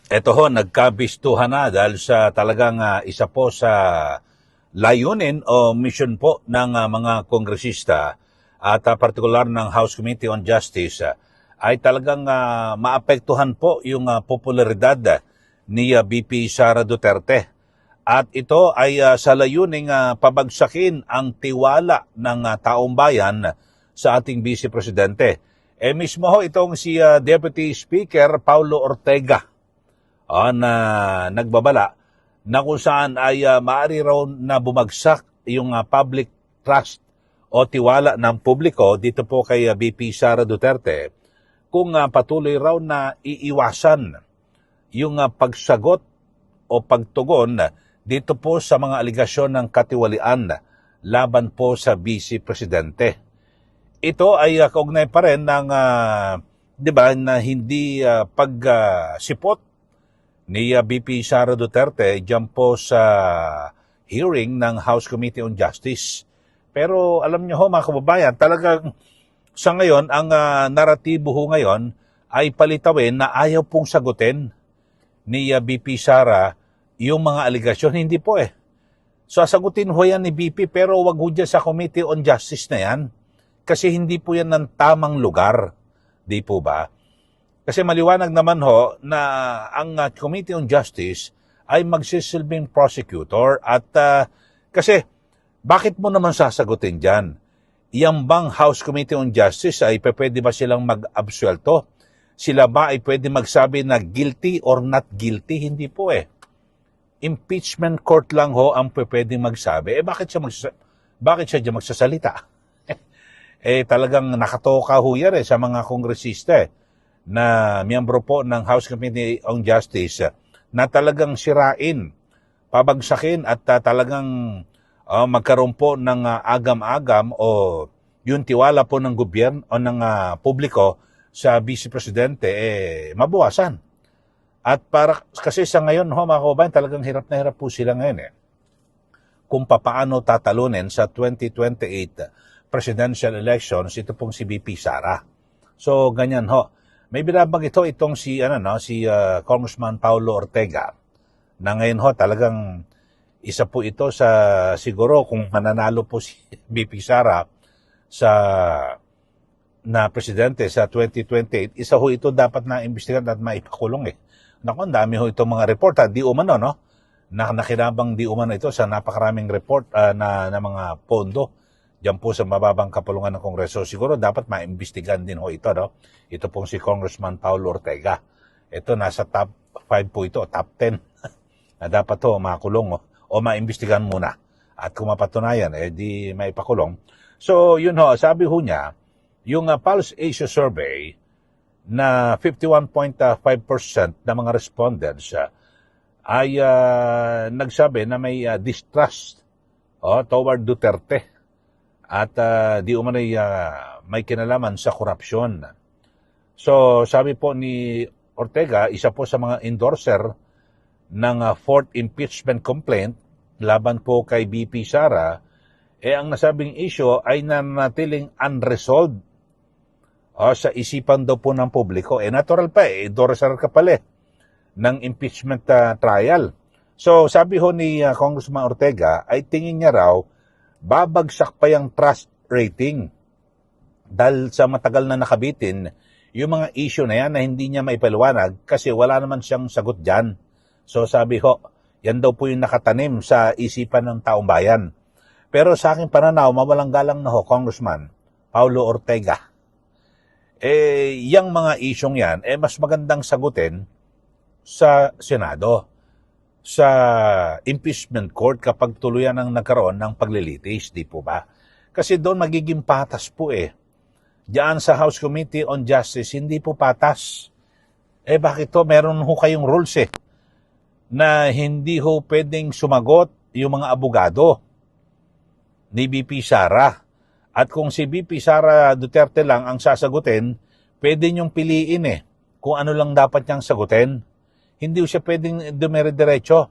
Eto ho, nagkabistuhan na dahil sa talagang isa po sa layunin o mission po ng mga kongresista at partikular ng House Committee on Justice ay talagang maapektuhan po yung popularidad ni VP Sara Duterte. At ito ay sa layuning pabagsakin ang tiwala ng taong bayan sa ating Vice Presidente. Mismo ho itong si Deputy Speaker Paulo Ortega na nagbabala na kung saan ay maaari raw na bumagsak yung public trust o tiwala ng publiko dito po kay VP Sara Duterte kung patuloy raw na iiwasan yung pagsagot o pagtugon dito po sa mga aligasyon ng katiwalian laban po sa Vice Presidente. Ito ay kaugnay pa rin ng 'di ba na hindi pagsipot ni VP Sara Duterte diyan po sa hearing ng House Committee on Justice. Pero alam niyo ho mga kababayan, talagang sa ngayon ang naratibo ho ngayon ay palitawin na ayaw pong sagutin ni VP Sara yung mga aligasyon. Hindi po eh. Sasagutin ho yan ni VP pero wag ho dyan sa Committee on Justice na yan. Kasi hindi po yan ng tamang lugar. Di po ba? Kasi maliwanag naman ho na ang Committee on Justice ay magsisilbing prosecutor at kasi bakit mo naman sasagutin dyan? Yang bang House Committee on Justice ay pwede ba silang mag-absuelto? Sila ba ay pwede magsabi na guilty or not guilty? Hindi po eh. Impeachment court lang ho ang pwede magsabi. Bakit siya dyan magsasalita? Talagang nakatoka ho yan sa mga kongresista na miyembro po ng House Committee on Justice na talagang sirain, pabagsakin at talagang magkaroon po ng agam-agam o yung tiwala po ng gobyerno o ng publiko sa Vice Presidente mabawasan. At kasi sa ngayon mga kababayan, talagang hirap na hirap po sila ngayon kung papaano tatalunin sa 2028 presidential elections ito pong si VP Sara. So ganyan ho. May binabanggit itong si Congressman Paulo Ortega na ngayon ho talagang isa po ito sa siguro kung mananalo po si VP Sara sa na presidente sa 2028, isa ho ito dapat na imbestigahan at maipakulong Naku, ang dami ho itong mga report di umano no. Nakinabang di umano ito sa napakaraming report na mga pondo diyan po sa mababang kapulungan ng Kongreso. Siguro dapat maimbestigahan din ho ito, no? Ito pong si Congressman Paulo Ortega. Ito nasa top 5 po ito, top 10 na dapat ho makulong o maimbestigahan muna. At kung mapatunayan, di maipakulong. So, yun ho, sabi ho niya, yung Pulse Asia Survey na 51.5% ng mga respondents ay nagsabi na may distrust toward Duterte. At di umano'y may kinalaman sa korupsyon. So sabi po ni Ortega, isa po sa mga endorser ng fourth impeachment complaint laban po kay VP Sara, ang nasabing issue ay nanatiling unresolved sa isipan daw po ng publiko. Natural pa endorser ka pala ng impeachment trial. So sabi ho ni Congressman Ortega ay tingin niya raw babagsak pa yung trust rating dahil sa matagal na nakabitin yung mga issue na yan na hindi niya maipaliwanag kasi wala naman siyang sagot dyan. So sabi ho, yan daw po yung nakatanim sa isipan ng taong bayan. Pero sa aking pananaw, mawalang galang na ho, Congressman Paulo Ortega. Yung mga isyong yan, mas magandang sagutin sa Senado, sa impeachment court kapag tuluyan ang nagkaroon ng paglilitis, di po ba? Kasi doon magiging patas po Diyan sa House Committee on Justice, hindi po patas. Bakit to? Meron ho kayong rules na hindi ho pwedeng sumagot yung mga abogado ni VP Sara. At kung si VP Sara Duterte lang ang sasagutin, pwede niyong piliin kung ano lang dapat niyang sagutin. Hindi siya pwedeng dumire-diretso.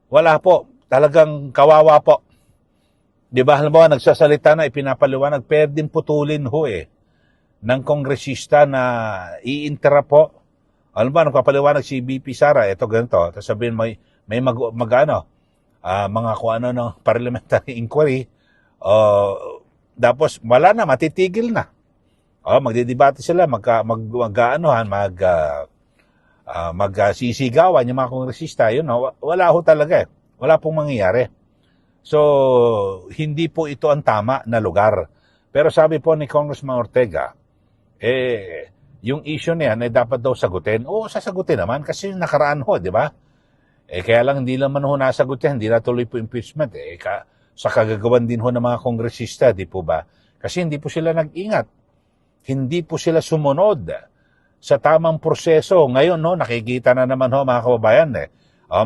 Wala po. Talagang kawawa po. Di ba? Halimbawa, nagsasalita na, ipinapaliwanag, pwedeng putulin ho ng kongresista na iintera po Alam ba, nagpapaliwanag si BP Sara, ito ganito, tapos sabihin may mga kung ano ng parliamentary inquiry, tapos wala na, matitigil na. Magdidebate sila, magsisigawan yung mga kongresista, wala ho talaga eh. Wala pong mangyayari. So, hindi po ito ang tama na lugar. Pero sabi po ni Congressman Ortega, yung issue na yan ay dapat daw sagutin. Oo, sasagutin naman kasi yung nakaraan ho, di ba? Kaya lang hindi naman ho nasagot yan, hindi natuloy po impeachment. Sa kagagawan din ho ng mga kongresista, di po ba? Kasi hindi po sila nag-ingat. Hindi po sila sumunod sa tamang proseso. Ngayon, nakikita na naman ho mga kababayan,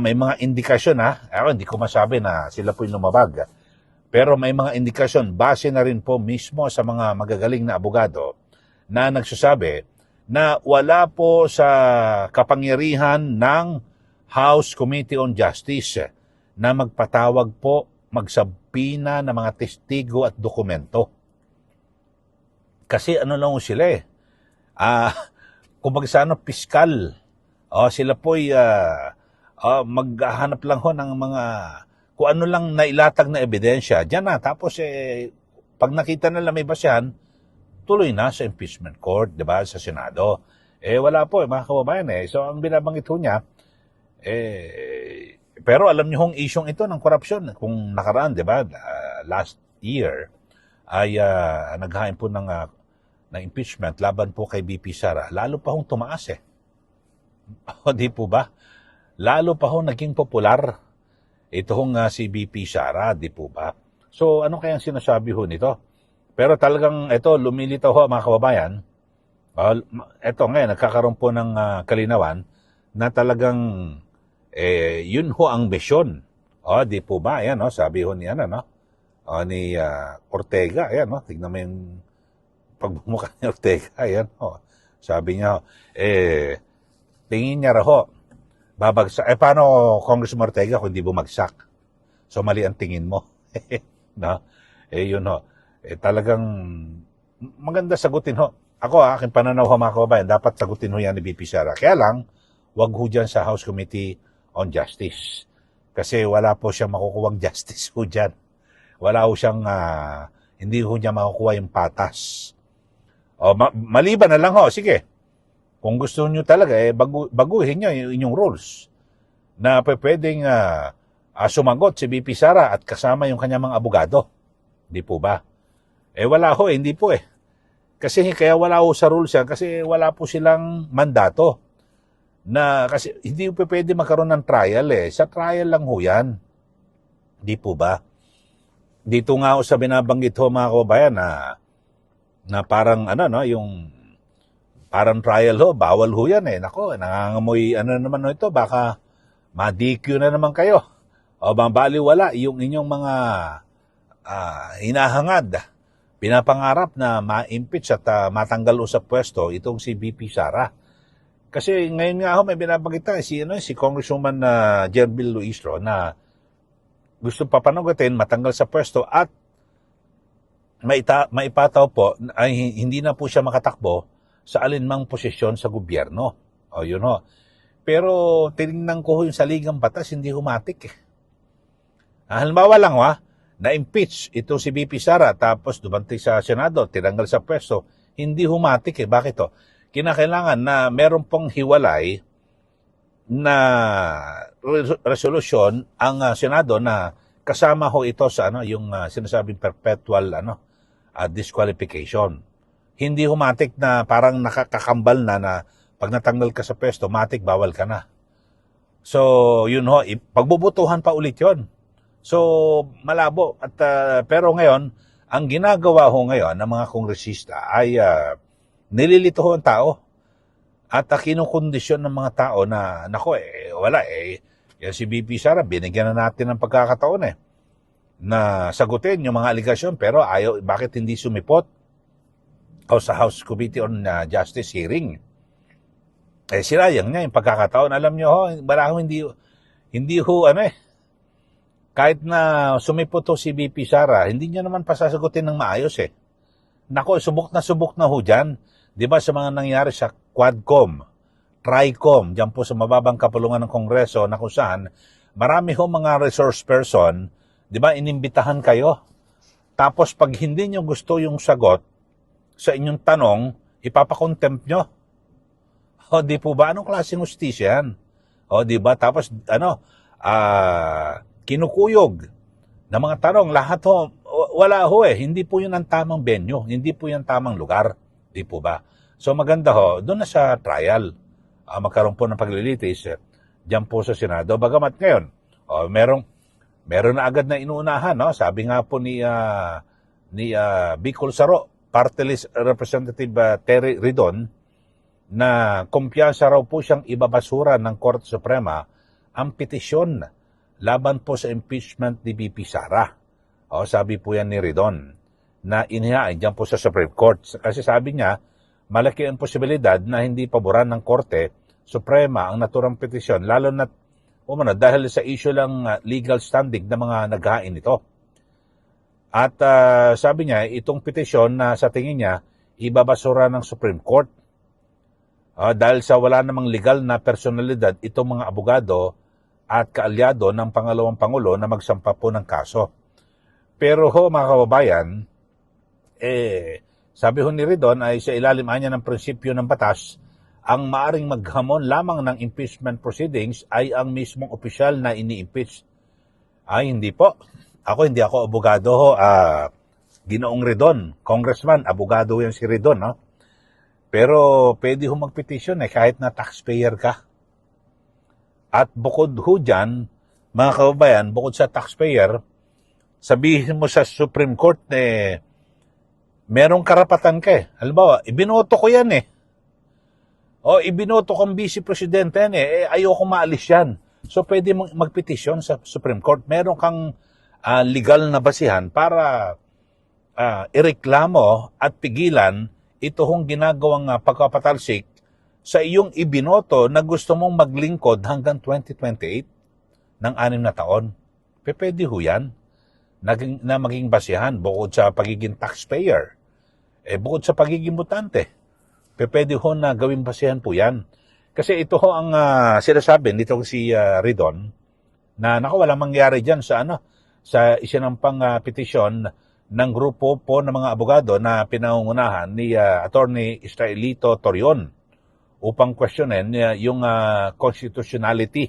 may mga indikasyon hindi ko masabi na sila po yung lumabag. Pero may mga indikasyon, base na rin po mismo sa mga magagaling na abogado na nagsasabi na wala po sa kapangyarihan ng House Committee on Justice na magpatawag po, magsabina ng mga testigo at dokumento. Kasi ano lang sila kung piskal, sila po'y maghahanap lang ho ng mga kung ano lang nailatag na ebidensya. Diyan na, tapos pag nakita nila may basehan, tuloy na sa impeachment court, di ba, sa Senado. Wala po, mga kababayan. So, ang binabanggit ho niya, pero alam niyo hong isyong ito ng korupsyon. Kung nakaraan, di ba, last year, ay naghain po ng impeachment laban po kay BP Sara. Lalo pa hong tumaas Di po ba? Lalo pa hong naging popular ito hong si BP Sara, di po ba? So, ano kayang sinasabi ho nito? Pero talagang ito, lumilitaw ho mga kababayan. Ito ngayon, nagkakaroon po ng kalinawan na talagang yun ho ang misyon. Di po ba? Ayan, sabi ho ni ni Ortega. Ayan, tignan mo yung pagbumukha ni Ortega. Ayan, sabi niya, tingin niya raw babagsak. Paano Congressman Ortega kung di bumagsak? So, mali ang tingin mo. No? Yun talagang maganda sagutin ho. Ako, aking pananaw mga kababayan, dapat sagutin ho yan ni BP Sara. Kaya lang, wag ho dyan sa House Committee on Justice. Kasi wala po siyang makukuwang justice ho dyan. Wala ho siyang, hindi ho niya makukuha yung patas. Maliban na lang sige. Kung gusto niyo talaga, baguhin niyo yung inyong rules na pwedeng sumagot si BP Sara at kasama yung kanyang mga abogado. Di po ba? Wala ho, hindi po Kasi kaya wala ho sa rules yan kasi wala po silang mandato. Kasi hindi po pwede magkaroon ng trial Sa trial lang ho yan. Di po ba? Dito nga ho sa binabanggit ho mga kababayan na parang yung parang trial bawal ho yan Nako, nangangamoy naman ito, baka ma-DQ na naman kayo. O mabaliwala yung inyong mga hinahangad, pinapangarap na ma-impeach at matanggal sa pwesto itong si BP Sara. Kasi ngayon nga may binabanggit si Congresswoman Jerbil Luistro na gusto papanagutin, matanggal sa pwesto at maipataw po ay hindi na po siya makatakbo sa alinmang posisyon sa gobyerno. Yun Pero tinignan ko yung saligang batas, hindi humatik halimbawa lang na-impeach ito si BP Sara tapos dumante sa Senado, tinanggal sa pwesto, hindi humatik Bakit Kinakailangan na meron pong hiwalay na resolusyon ang Senado na kasama ho ito sa yung sinasabing perpetual disqualification. Hindi humatik na parang nakakakambal na pag natanggal ka sa pwesto, matik bawal ka na. So, yun pagbubutuhan pa ulit yun. So, malabo. Pero ngayon, ang ginagawa ngayon ng mga kongresista ay nililito ang tao. At kinukondisyon ng mga tao na, wala yan si BP Sara, binigyan na natin ng pagkakataon na sagutin yung mga aligasyon, pero bakit hindi sumipot sa House Committee on Justice hearing? Sinayang niya yung pagkakataon. Alam niyo hindi kahit na sumipot si BP Sara, hindi niya naman pasasagutin ng maayos Nako, subok na ho dyan. Di ba sa mga nangyari sa Quadcom, TRICOM, dyan po sa mababang kapulungan ng Kongreso na kung saan marami ho mga resource person, di ba, inimbitahan kayo. Tapos pag hindi nyo gusto yung sagot sa inyong tanong, ipapakontempt nyo. O di po ba? Anong klaseng hustisya yan? O di ba? Tapos kinukuyog na mga tanong, lahat ho, wala ho eh. Hindi po yun ang tamang venue. Hindi po yun tamang lugar. Di po ba? So maganda ho, doon na sa trial. Magkaroon po ng paglilitis diyan po sa Senado. Bagamat ngayon, meron na agad na inuunahan, no? Sabi nga po ni Bicol Saro, Party List Representative Terry Ridon, na kumpiyansa raw po siyang ibabasura ng Korte Suprema ang petisyon laban po sa impeachment ni BP Sara. Sabi po yan ni Ridon na inihain diyan po sa Supreme Court. Kasi sabi niya, malaki ang posibilidad na hindi paboran ng Korte Suprema ang naturang petisyon, lalo na dahil sa issue lang legal standing ng mga naghain ito. At sabi niya, itong petisyon na sa tingin niya, ibabasura ng Supreme Court. Dahil sa wala namang legal na personalidad itong mga abogado at kaalyado ng pangalawang Pangulo na magsampa po ng kaso. Pero mga kababayan, sabi ho ni Ridon ay sa ilalim niya ng prinsipyo ng batas, ang maaring maghamon lamang ng impeachment proceedings ay ang mismong opisyal na ini-impeach. Hindi po. Hindi ako abogado ho. Ginoong Ridon, congressman, abogado yan si Ridon, no? Pero pwede ho magpetisyon kahit na taxpayer ka. At bukod ho dyan, mga kababayan, bukod sa taxpayer, sabihin mo sa Supreme Court merong karapatan ka Halimbawa, ibinoto ko yan ibinoto kong vice presidente yan ayoko maalis yan. So pwede mong magpetisyon sa Supreme Court. Meron kang legal na basihan para ireklamo at pigilan ito hong ginagawang pagkapatalsik sa iyong ibinoto na gusto mong maglingkod hanggang 2028 ng 6 na taon. Pwede ho yan na maging basihan bukod sa pagiging taxpayer. Bukod sa pagiging botante, pwede ho na gawing basihan po yan. Kasi ito ho ang sinasabi nitong si Ridon na walang mangyari dyan sa isinampang petisyon ng grupo po ng mga abogado na pinangungunahan ni Attorney Israelito Torion upang questionin yung constitutionality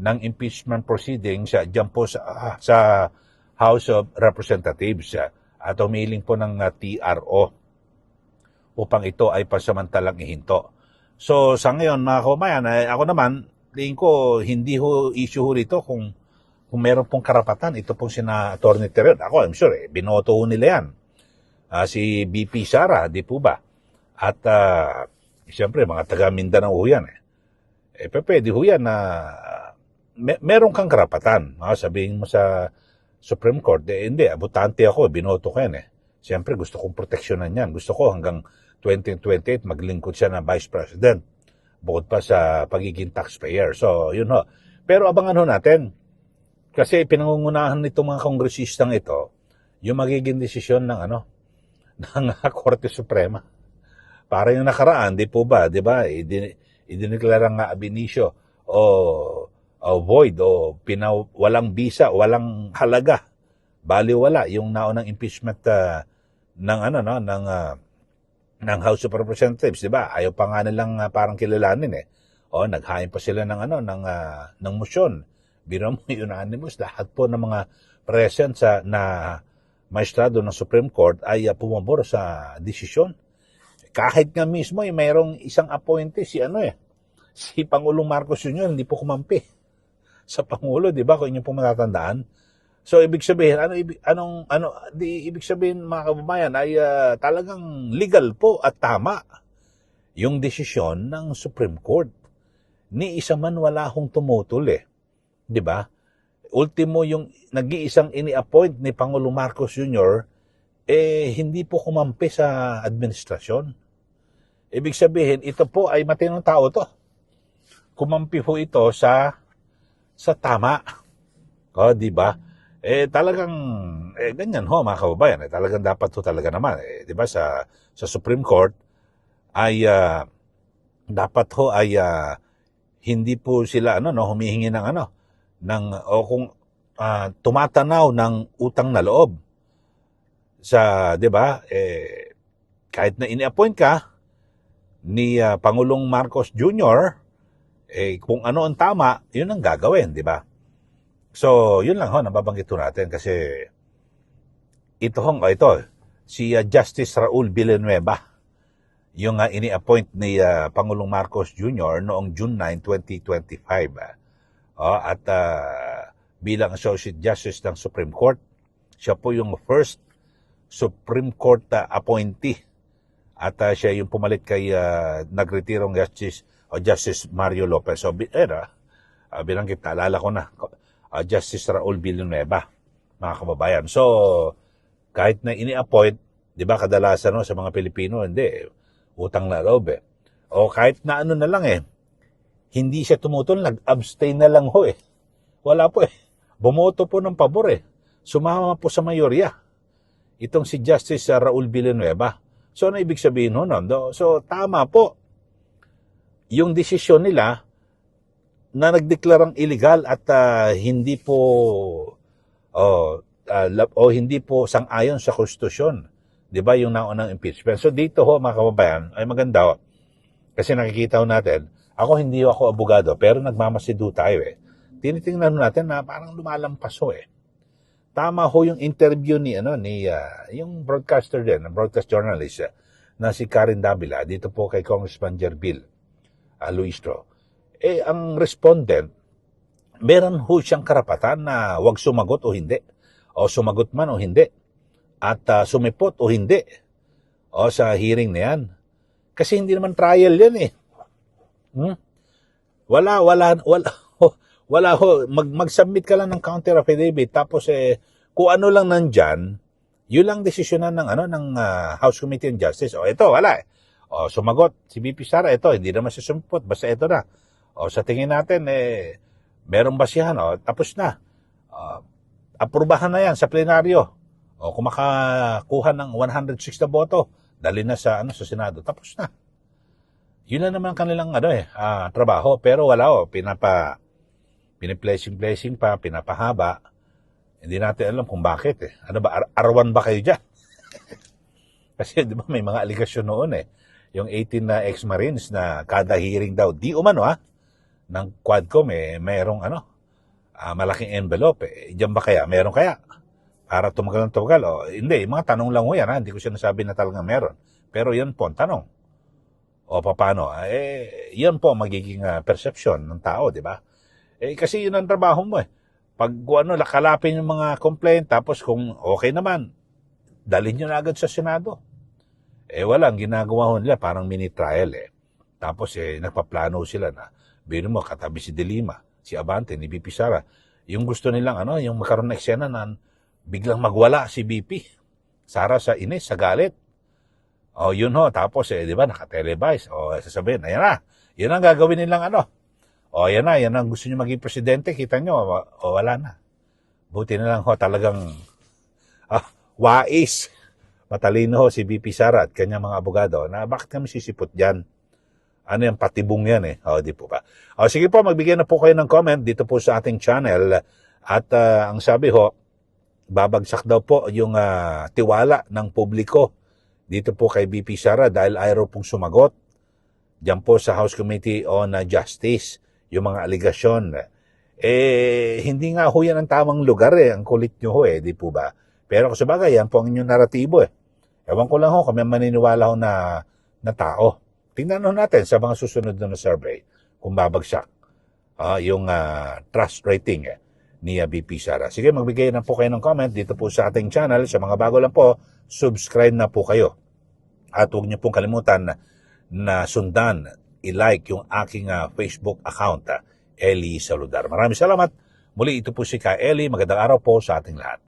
ng impeachment proceedings dyan po sa House of Representatives at humiling po ng TRO upang ito ay pasamantalang ihinto. So sa ngayon mga kababayan, ako naman, tingin ko hindi ho issue ho rito kung meron pong karapatan, ito pong sina Attorney Terion. Ako, I'm sure, binoto ho nila yan. Si BP Sara, di po ba? At, siyempre, mga taga Mindanao ho yan. Pwede ho yan na meron kang karapatan. Sabihin mo sa Supreme Court, hindi, abotante ako, binoto ko yan Siyempre, gusto kong proteksyonan yan. Gusto ko hanggang 2028 maglingkod siya na Vice President. Bukod pa sa pagiging taxpayer. So, yun ho. Pero abangan ho natin. Kasi pinangungunahan nitong mga kongresistang ito, yung magiging desisyon ng Korte Suprema. Para yung nakaraan, di po ba, di ba, idineklara nga ab initio o void o walang bisa, walang halaga. Baliwala yung naunang impeachment ng House of Representatives, di ba? Ayaw pa nga nilang parang kilalanin naghain pa sila ng motion. Biro mo unanimous, lahat po ng mga present na maestrado ng Supreme Court ay pumabor sa desisyon. Kahit nga mismo mayroong isang appointee si Pangulong Marcos Jr. hindi po kumampi sa Pangulo, di ba? Kung inyo po matatandaan. So ibig sabihin, ibig sabihin mga kababayan ay talagang legal po at tama yung desisyon ng Supreme Court. Ni isa man wala hong tumutol Di ba? Ultimo yung nag-iisang ini-appoint ni Pangulong Marcos Jr. Hindi po kumampi sa administrasyon. Ibig sabihin, ito po ay matinong tao to. Kumampi po ito sa tama. Di ba? Talagang ganyan mga kababayan. Talagang dapat talaga naman. Di ba? Sa Supreme Court ay dapat ho ay hindi po sila humihingi ng o kung tumatanaw ng utang na loob sa, 'di ba? Kahit na ini-appoint ka ni Pangulong Marcos Jr., kung ano ang tama, 'yun ang gagawin, 'di ba? So, 'yun lang ho nababanggit ho natin kasi ito si Justice Raul Villanueva, yung ini-appoint ni Pangulong Marcos Jr. noong June 9, 2025. At bilang Associate Justice ng Supreme Court, siya po yung first Supreme Court appointee. At siya yung pumalit kay nagretirong Justice Mario Lopez. So, binanggit, naalala ko na, Justice Raul Villanueva, mga kababayan. So, kahit na ini-appoint, di ba kadalasan sa mga Pilipino, hindi, utang na loob O kahit na na lang hindi siya tumutol, nag-abstain na lang ho Wala po bumoto po ng pabor Sumama po sa mayorya. Itong si Justice Raul Villanueva. So, ano ibig sabihin nun? So, tama po yung desisyon nila na nagdeklarang illegal at hindi po hindi po sang-ayon sa konstitusyon. 'Di ba yung naunang impeachment? So dito ho mga kababayan, ay maganda ho. Kasi nakikita ho natin, hindi ako abogado pero nagmamasido tayo Tinitingnan natin na parang lumalampas ho Tama ho yung interview ni yung broadcaster din, broadcast journalist na si Karen Davila dito po kay Congressman Jerbil Luistro. Ang respondent, meron ho siyang karapatan na wag sumagot o hindi. O sumagot man o hindi. At sumipot o hindi. O sa hearing na yan. Kasi hindi naman trial yan Wala ho. Mag-submit ka lang ng counter affidavit tapos kung ano lang nandyan, yun lang desisyonan ng House Committee on Justice. Ito, wala O sumagot si VP Sara, ito, hindi naman siya sumipot, basta ito na. Sa tingin natin, merong basihan, tapos na. Aprubahan na yan sa plenaryo. Kung makakuha ng 106 na boto, dali na sa Senado, tapos na. Yun na naman kanilang trabaho, pero wala piniplacing pa, pinapahaba. Hindi natin alam kung bakit Ano ba, arwan ba kayo dyan? Kasi di ba may mga aligasyon noon yung 18 na ex-Marines na kada hearing daw, di umano ng Quadcom mayroong malaking envelope Diyan ba kaya? Meron kaya? Para tumagal ng tumagal? Hindi, mga tanong lang ho yan Hindi ko sinasabi na talaga meron. Pero yan po ang tanong. Paano? Yan po magiging perception ng tao, di ba? Kasi yun ang trabaho mo Pag lakalapin yung mga complaint, tapos kung okay naman, dalhin nyo na agad sa Senado. Walang ginagawa nila, parang mini-trial Tapos nagpaplano sila na, bino mo, katabi si De Lima, si Abante, ni BP Sara. Yung gusto nilang, yung magkaroon na eksena na biglang magwala si BP Sara sa inis, sa galit. Yun ho, tapos di ba, naka-televise. Sasabihin, ayan na, yun ang gagawin nilang yan ang gusto nyo maging presidente, kita nyo, wala na. Buti na lang ho, talagang wais. Matalino ho si BP Sara at kanyang mga abogado na bakit kami sisipot dyan? Ano yung patibong yan di po ba? Sige po, magbigay na po kayo ng comment dito po sa ating channel. At ang sabi ho, babagsak daw po yung tiwala ng publiko dito po kay BP Sara dahil ayaw pong sumagot dyan po sa House Committee on Justice, yung mga aligasyon. Hindi nga ho yan ang tamang lugar ang kulit nyo ho di po ba? Pero kasabagay, yan po ang inyong naratibo Ewan ko lang ho, kami maniniwala ho na tao. Tingnan ho natin sa mga susunod na survey kung babagsak yung trust rating ni BP Sara. Sige, magbigay na po kayo ng comment dito po sa ating channel. Sa mga bago lang po, subscribe na po kayo. At huwag niyo pong kalimutan na sundan, i-like yung aking Facebook account, Eli Saludar. Maraming salamat. Muli, ito po si Ka Eli. Magandang araw po sa ating lahat.